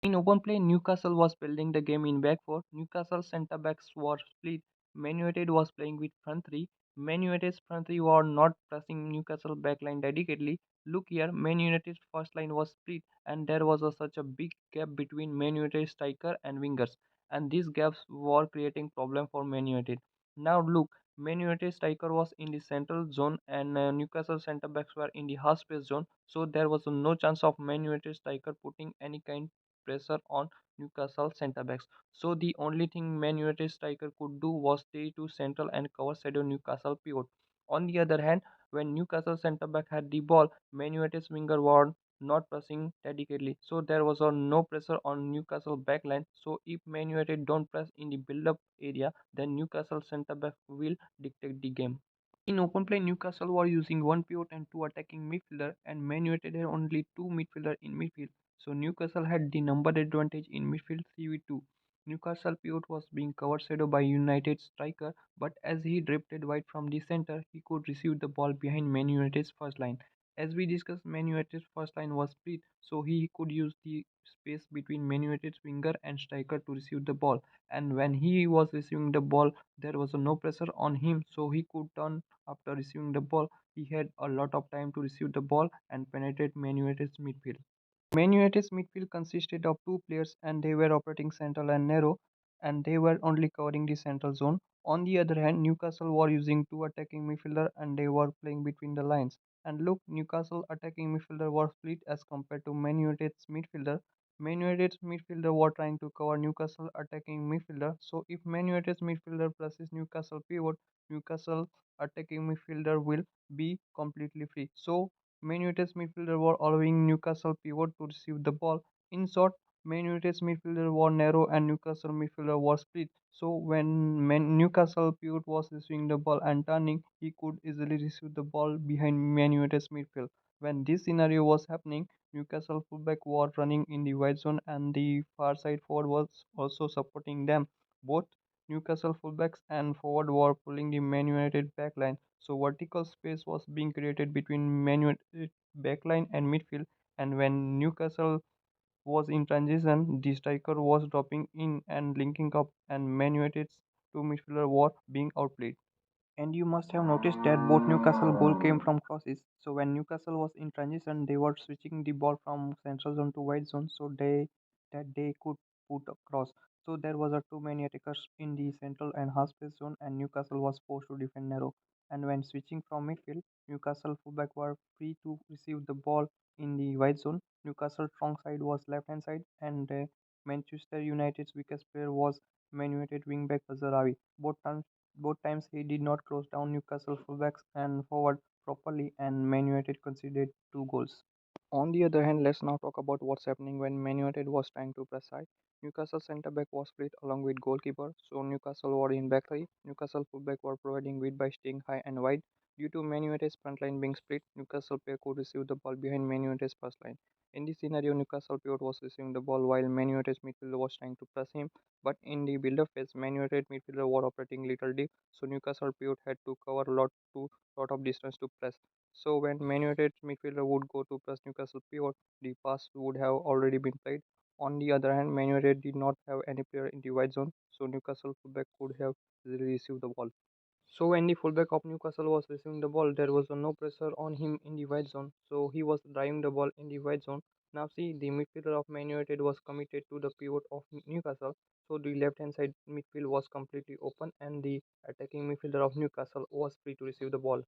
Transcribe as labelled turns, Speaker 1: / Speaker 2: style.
Speaker 1: In open play, Newcastle was building the game in back four. Newcastle centre backs were split. Man United was playing with front three. Man United's front three were not pressing Newcastle backline dedicatedly. Look here, Man United's first line was split, and there was such a big gap between Man United striker and wingers, and these gaps were creating problem for Man United. Now look, Man United striker was in the central zone, and Newcastle centre backs were in the half space zone, so there was no chance of Man United striker putting any kind pressure on Newcastle centre backs. So the only thing Man United striker could do was stay to central and cover shadow Newcastle pivot. On the other hand, when Newcastle centre back had the ball, Man United's winger were not pressing dedicatedly, so there was no pressure on Newcastle backline. So if Man United don't press in the build-up area, then Newcastle centre back will dictate the game. In open play, Newcastle were using one pivot and two attacking midfielder, and Man United had only two midfielder in midfield. So Newcastle had the number advantage in midfield 3v2. Newcastle pivot was being covered shadow by United striker, but as he drifted wide from the center, he could receive the ball behind Man United's first line. As we discussed, Man United's first line was split, so he could use the space between Man United's winger and striker to receive the ball. And when he was receiving the ball, there was no pressure on him, so he could turn after receiving the ball. He had a lot of time to receive the ball and penetrate Man United's midfield. Man United's midfield consisted of two players and they were operating central and narrow, and they were only covering the central zone. On the other hand, Newcastle were using two attacking midfielder and they were playing between the lines. And look, Newcastle attacking midfielder were split as compared to Man United's midfielder. Man United's midfielder were trying to cover Newcastle attacking midfielder. So if Man United's midfielder presses Newcastle pivot, Newcastle attacking midfielder will be completely free. So Man United's midfielder were allowing Newcastle pivot to receive the ball. In short, Man United's midfielder were narrow and Newcastle midfielder was split. So when Newcastle pivot was receiving the ball and turning, he could easily receive the ball behind Man United's midfield. When this scenario was happening, Newcastle fullback were running in the wide zone and the far side forward was also supporting them. Both Newcastle fullbacks and forward were pulling the Man United backline, so vertical space was being created between Man United backline and midfield. And when Newcastle was in transition, the striker was dropping in and linking up, and Man United's two midfielders were being outplayed. And you must have noticed that both Newcastle goal came from crosses. So when Newcastle was in transition, they were switching the ball from central zone to wide zone, so they could put a cross. So there was a too many attackers in the central and half space zone, and Newcastle was forced to defend narrow. And when switching from midfield, Newcastle fullback were free to receive the ball in the wide zone. Newcastle strong side was left hand side, and Manchester United's weakest player was Man United wingback Azarawi. Both times he did not close down Newcastle fullbacks and forward properly, and Man United conceded two goals. On the other hand, let's now talk about what's happening when Man United was trying to press high. Newcastle centre back was split along with goalkeeper, so Newcastle were in back three. Newcastle fullback were providing width by staying high and wide. Due to Man United's front line being split, Newcastle player could receive the ball behind Man United's first line. In this scenario, Newcastle pivot was receiving the ball while Man United's midfielder was trying to press him. But in the build-up phase, Man United midfielder were operating little deep, so Newcastle pivot had to cover lot of distance to press. So when Man United midfielder would go to press Newcastle pivot, the pass would have already been played. On the other hand, Man United did not have any player in the wide zone, so Newcastle fullback could have easily received the ball. So when the fullback of Newcastle was receiving the ball, there was no pressure on him in the wide zone, so he was driving the ball in the wide zone. Now see, the midfielder of Man United was committed to the pivot of Newcastle, so the left hand side midfield was completely open and the attacking midfielder of Newcastle was free to receive the ball.